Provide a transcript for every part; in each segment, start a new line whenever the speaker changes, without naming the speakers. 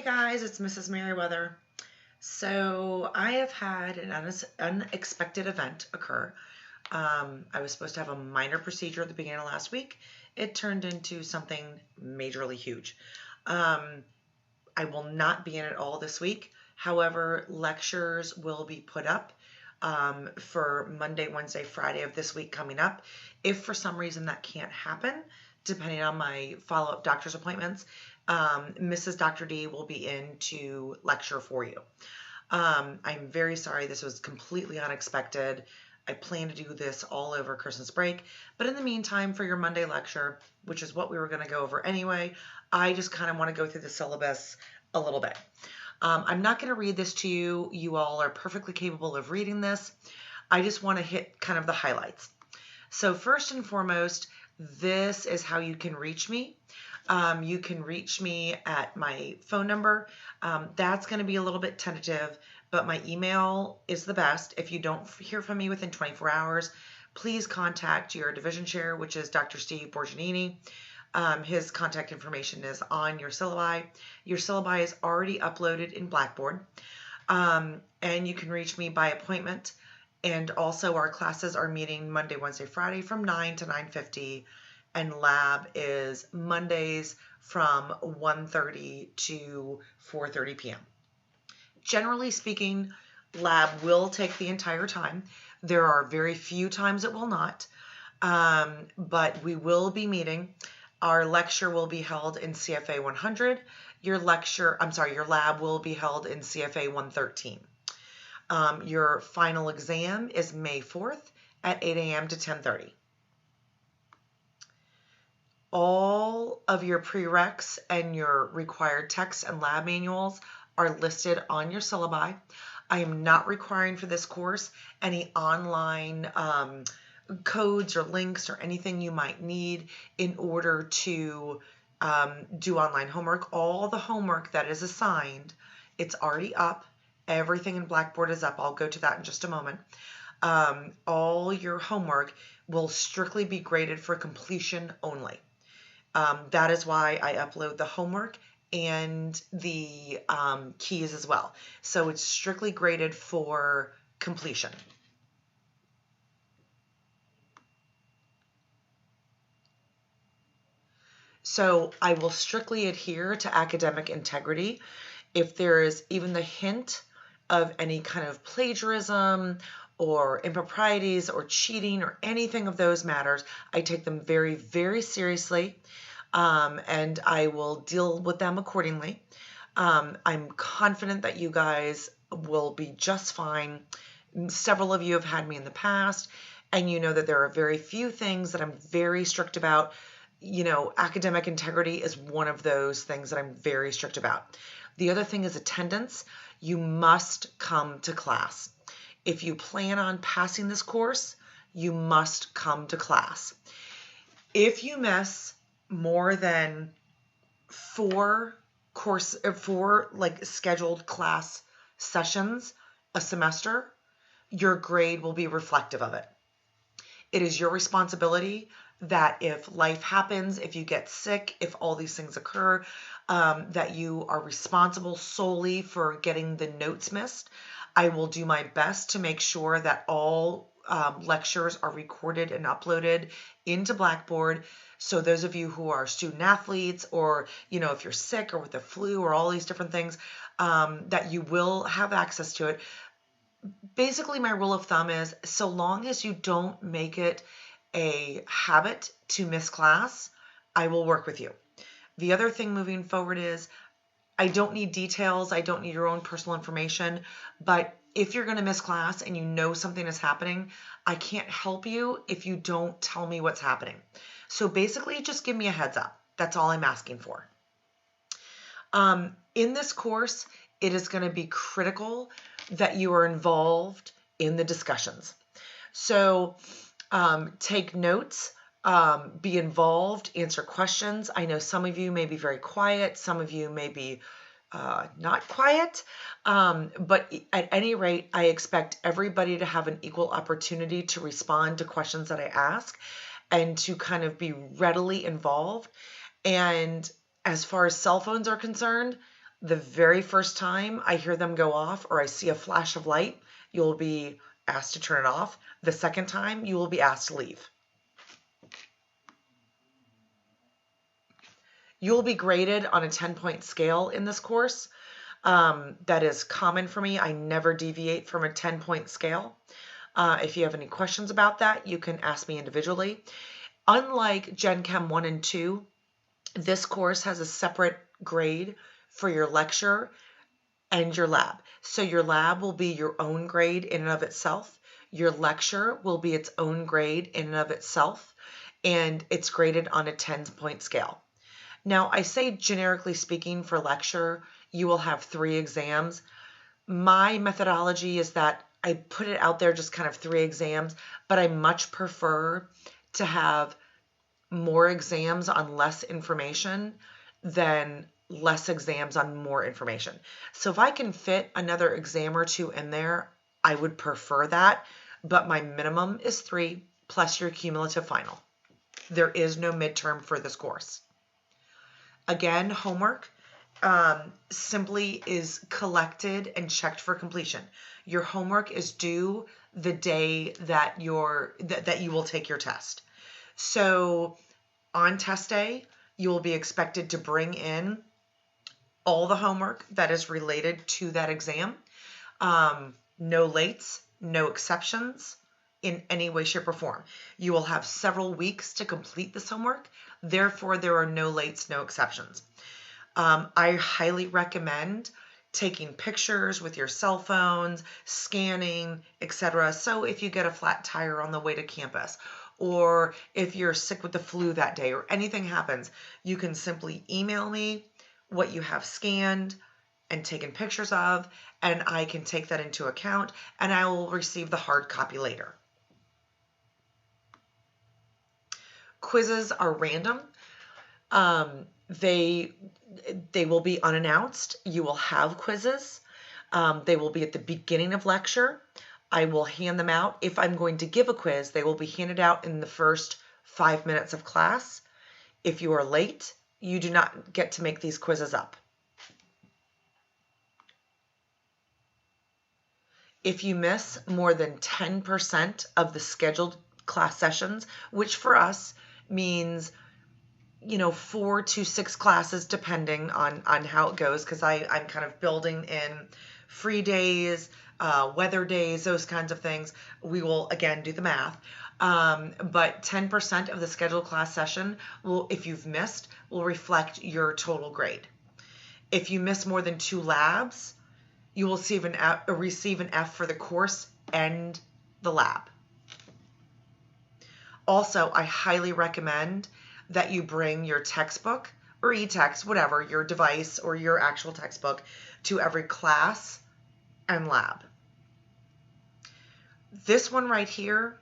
Hey guys, it's Mrs. Meriwether. So I have had an unexpected event occur. I was supposed to have a minor procedure at the beginning of last week. It turned into something majorly huge. I will not be in it all this week. However, lectures will be put up for Monday, Wednesday, Friday of this week coming up. If for some reason that can't happen, depending on my follow-up doctor's appointments, Mrs. Dr. D will be in to lecture for you. I'm very sorry. This was completely unexpected. I plan to do this all over Christmas break. But in the meantime, for your Monday lecture, which is what we were going to go over anyway, I just kind of want to go through the syllabus a little bit. I'm not going to read this to you. You all are perfectly capable of reading this. I just want to hit kind of the highlights. So first and foremost, this is how you can reach me. You can reach me at my phone number. That's going to be a little bit tentative, but my email is the best. If you don't hear from me within 24 hours, please contact your division chair, which is Dr. Steve Borginini. His contact information is on your syllabi. Your syllabi is already uploaded in Blackboard, and you can reach me by appointment. And also our classes are meeting Monday, Wednesday, Friday from 9 to 9:50. And lab is Mondays from 1:30 to 4:30 p.m. Generally speaking, lab will take the entire time. There are very few times it will not, but we will be meeting. Our lecture will be held in CFA 100. Your lab will be held in CFA 113. Your final exam is May 4th at 8 a.m. to 10:30. All of your prereqs and your required text and lab manuals are listed on your syllabi. I am not requiring for this course any online codes or links or anything you might need in order to do online homework. All the homework that is assigned, it's already up. Everything in Blackboard is up. I'll go to that in just a moment. All your homework will strictly be graded for completion only. That is why I upload the homework and the keys as well. So it's strictly graded for completion. So I will strictly adhere to academic integrity. If there is even the hint of any kind of plagiarism or improprieties or cheating or anything of those matters, I take them very, very seriously, and I will deal with them accordingly. I'm confident that you guys will be just fine. Several of you have had me in the past, and you know that there are very few things that I'm very strict about. You know, academic integrity is one of those things that I'm very strict about. The other thing is attendance. You must come to class. If you plan on passing this course, you must come to class. If you miss more than four scheduled class sessions a semester, your grade will be reflective of it. It is your responsibility that if life happens, if you get sick, if all these things occur, that you are responsible solely for getting the notes missed. I will do my best to make sure that all lectures are recorded and uploaded into Blackboard. So those of you who are student athletes, or, you know, if you're sick or with the flu or all these different things, that you will have access to it. Basically, my rule of thumb is so long as you don't make it a habit to miss class, I will work with you. The other thing moving forward is I don't need details. I don't need your own personal information. But if you're going to miss class and you know something is happening, I can't help you if you don't tell me what's happening. So basically, just give me a heads up. That's all I'm asking for. In this course, it is going to be critical that you are involved in the discussions. So take notes, be involved, answer questions. I know some of you may be very quiet. Some of you may be not quiet. But at any rate, I expect everybody to have an equal opportunity to respond to questions that I ask and to kind of be readily involved. And as far as cell phones are concerned, The very first time I hear them go off or I see a flash of light, you'll be asked to turn it off. The second time, you will be asked to leave. You will be graded on a 10-point scale in this course. That is common for me. I never deviate from a 10-point scale. If you have any questions about that, you can ask me individually. Unlike Gen Chem 1 and 2, this course has a separate grade for your lecture and your lab. So your lab will be your own grade in and of itself. Your lecture will be its own grade in and of itself, and it's graded on a 10-point scale. Now, I say generically speaking for lecture, you will have 3 exams. My methodology is that I put it out there just kind of 3 exams, but I much prefer to have more exams on less information than less exams on more information. So if I can fit another exam or 2 in there, I would prefer that, but my minimum is 3 plus your cumulative final. There is no midterm for this course. Again, homework simply is collected and checked for completion. Your homework is due the day that you will take your test. So on test day, you will be expected to bring in all the homework that is related to that exam. No lates, no exceptions in any way, shape, or form. You will have several weeks to complete this homework. Therefore, there are no lates, no exceptions. I highly recommend taking pictures with your cell phones, scanning, etc. So if you get a flat tire on the way to campus, or if you're sick with the flu that day, or anything happens, you can simply email me what you have scanned and taken pictures of, and I can take that into account, and I will receive the hard copy later. Quizzes are random. They will be unannounced. You will have quizzes. They will be at the beginning of lecture. I will hand them out. If I'm going to give a quiz, they will be handed out in the first 5 minutes of class. If you are late, you do not get to make these quizzes up. If you miss more than 10% of the scheduled class sessions, which for us means 4 to 6 classes depending on how it goes, because I'm kind of building in free days, weather days, those kinds of things. We will again do the math, but 10% of the scheduled class session will, if you've missed, will reflect your total grade. If you miss more than 2 labs, you will receive an F for the course and the lab. Also, I highly recommend that you bring your textbook or e-text, whatever, your device or your actual textbook to every class and lab. This one right here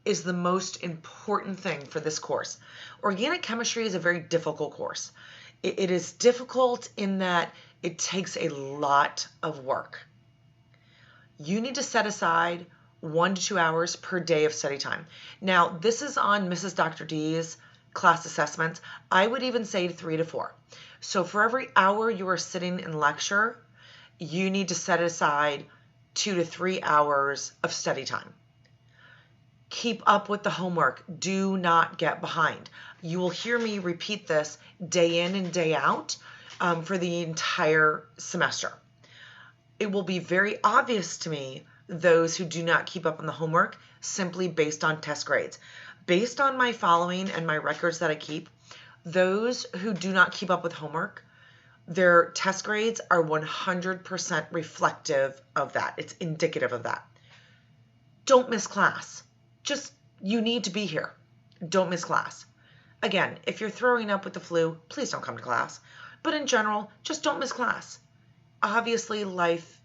is the most important thing for this course. Organic chemistry is a very difficult course. It is difficult in that it takes a lot of work. You need to set aside 1 to 2 hours per day of study time. Now, this is on Mrs. Dr. D's class assessments. I would even say 3 to 4. So for every hour you are sitting in lecture, you need to set aside 2 to 3 hours of study time. Keep up with the homework. Do not get behind. You will hear me repeat this day in and day out for the entire semester. It will be very obvious to me those who do not keep up on the homework simply based on test grades. Based on my following and my records that I keep, those who do not keep up with homework, their test grades are 100% reflective of that. It's indicative of that. Don't miss class. You need to be here. Don't miss class. Again, if you're throwing up with the flu, please don't come to class. But in general, just don't miss class. Obviously, life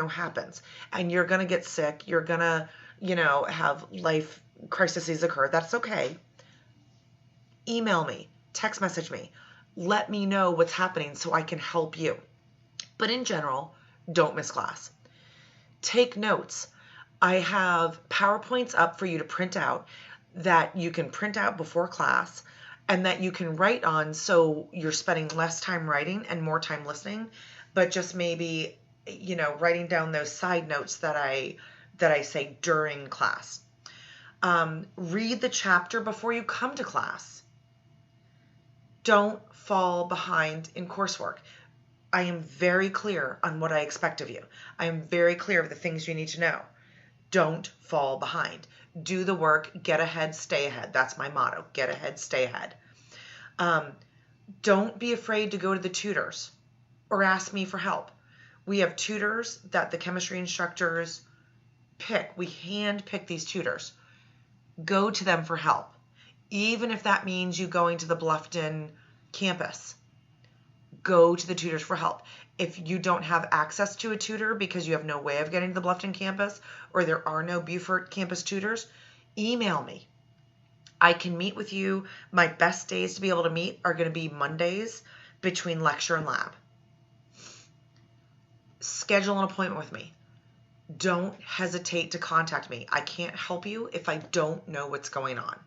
happens, and you're going to get sick. You're going to, have life crises occur. That's okay. Email me, text message me. Let me know what's happening so I can help you. But in general, don't miss class. Take notes. I have PowerPoints up for you to print out that you can print out before class and that you can write on, so you're spending less time writing and more time listening, but just maybe, writing down those side notes that I say during class. Read the chapter before you come to class. Don't fall behind in coursework. I am very clear on what I expect of you. I am very clear of the things you need to know. Don't fall behind. Do the work, get ahead, stay ahead. That's my motto. Get ahead, stay ahead. Don't be afraid to go to the tutors or ask me for help. We have tutors that the chemistry instructors pick. We hand pick these tutors. Go to them for help. Even if that means you going to the Bluffton campus, go to the tutors for help. If you don't have access to a tutor because you have no way of getting to the Bluffton campus, or there are no Beaufort campus tutors, email me. I can meet with you. My best days to be able to meet are going to be Mondays between lecture and lab. Schedule an appointment with me. Don't hesitate to contact me. I can't help you if I don't know what's going on.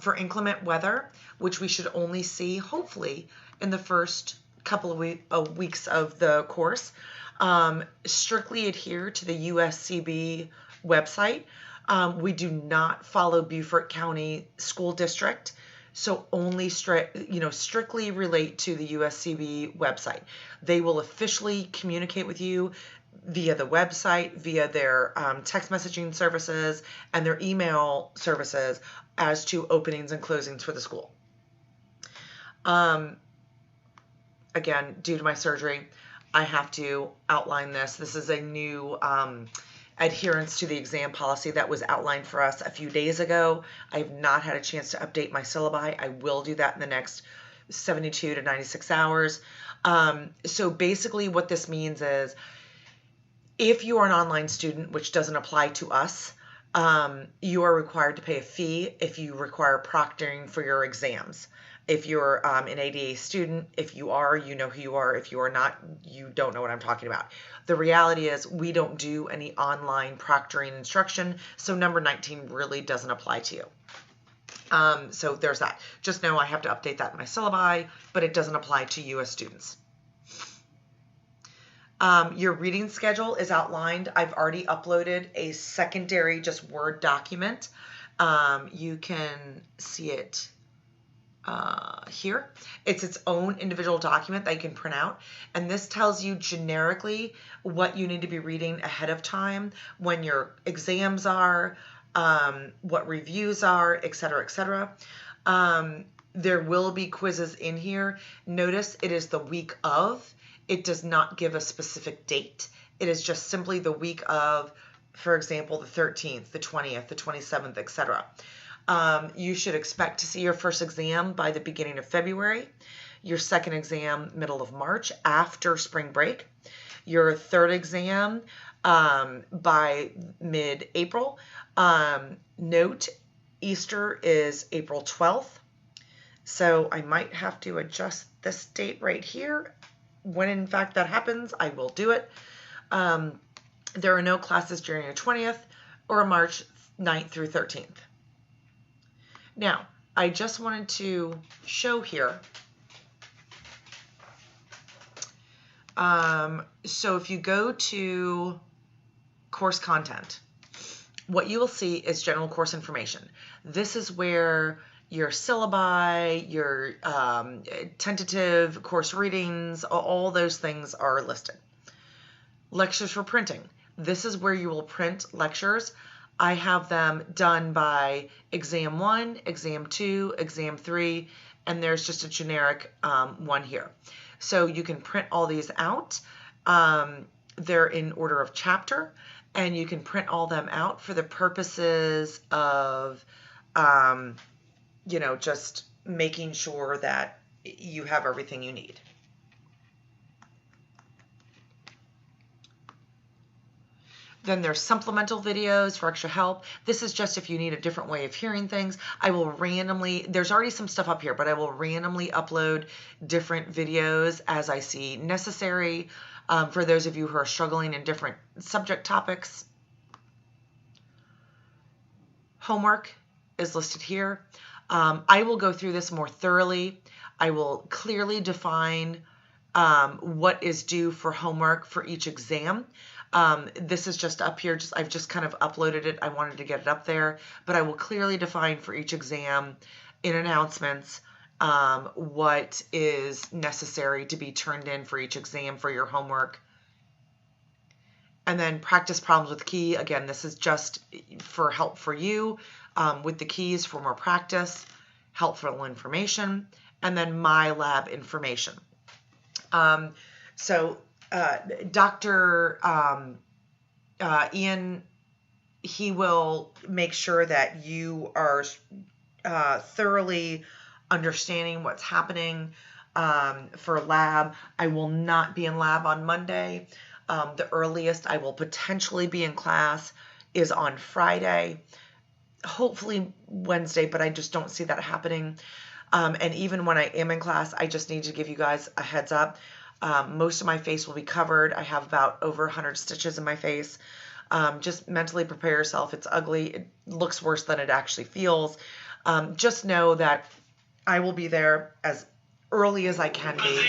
For inclement weather, which we should only see, hopefully, in the first couple of weeks of the course, strictly adhere to the USCB website. We do not follow Beaufort County School District, so only strictly relate to the USCB website. They will officially communicate with you via the website, via their text messaging services, and their email services as to openings and closings for the school. Again, due to my surgery, I have to outline this. This is a new adherence to the exam policy that was outlined for us a few days ago. I have not had a chance to update my syllabi. I will do that in the next 72 to 96 hours. So basically what this means is, if you are an online student, which doesn't apply to us, you are required to pay a fee if you require proctoring for your exams. If you're an ADA student, if you are, you know who you are. If you are not, you don't know what I'm talking about. The reality is we don't do any online proctoring instruction, so number 19 really doesn't apply to you. So there's that. Just know I have to update that in my syllabi, but it doesn't apply to US students. Your reading schedule is outlined. I've already uploaded a secondary just Word document. You can see it here. It's its own individual document that you can print out. And this tells you generically what you need to be reading ahead of time, when your exams are, what reviews are, etc., etc. There will be quizzes in here. Notice it is the week of. It does not give a specific date. It is just simply the week of, for example, the 13th, the 20th, the 27th, etc. You should expect to see your first exam by the beginning of February, your second exam middle of March after spring break, your third exam by mid-April. Note, Easter is April 12th, so I might have to adjust this date right here. When in fact that happens, I will do it. There are no classes January 20th or March 9th through 13th. Now, I just wanted to show here. So if you go to course content, what you will see is general course information. This is where your syllabi, your tentative course readings, all those things are listed. Lectures for printing. This is where you will print lectures. I have them done by exam 1, exam 2, exam 3, and there's just a generic one here. So you can print all these out. They're in order of chapter, and you can print all them out for the purposes of just making sure that you have everything you need. Then there's supplemental videos for extra help. This is just if you need a different way of hearing things. I will randomly, there's already some stuff up here, but I will randomly upload different videos as I see necessary for those of you who are struggling in different subject topics. Homework is listed here. I will go through this more thoroughly. I will clearly define what is due for homework for each exam. This is just up here. I've just kind of uploaded it. I wanted to get it up there, but I will clearly define for each exam in announcements what is necessary to be turned in for each exam for your homework. And then practice problems with key. Again, this is just for help for you with the keys for more practice, helpful information, and then my lab information. So Dr. Ian, he will make sure that you are thoroughly understanding what's happening for lab. I will not be in lab on Monday. The earliest I will potentially be in class is on Friday, hopefully Wednesday, but I just don't see that happening. And even when I am in class, I just need to give you guys a heads up. Most of my face will be covered. I have about over 100 stitches in my face. Just mentally prepare yourself. It's ugly. It looks worse than it actually feels. Just know that I will be there as early as I can be.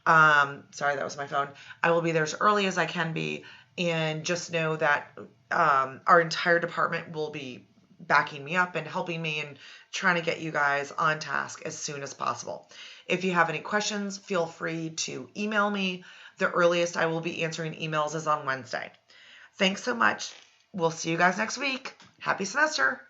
Sorry, that was my phone. I will be there as early as I can be. And just know that our entire department will be backing me up and helping me and trying to get you guys on task as soon as possible. If you have any questions, feel free to email me. The earliest I will be answering emails is on Wednesday. Thanks so much. We'll see you guys next week. Happy semester.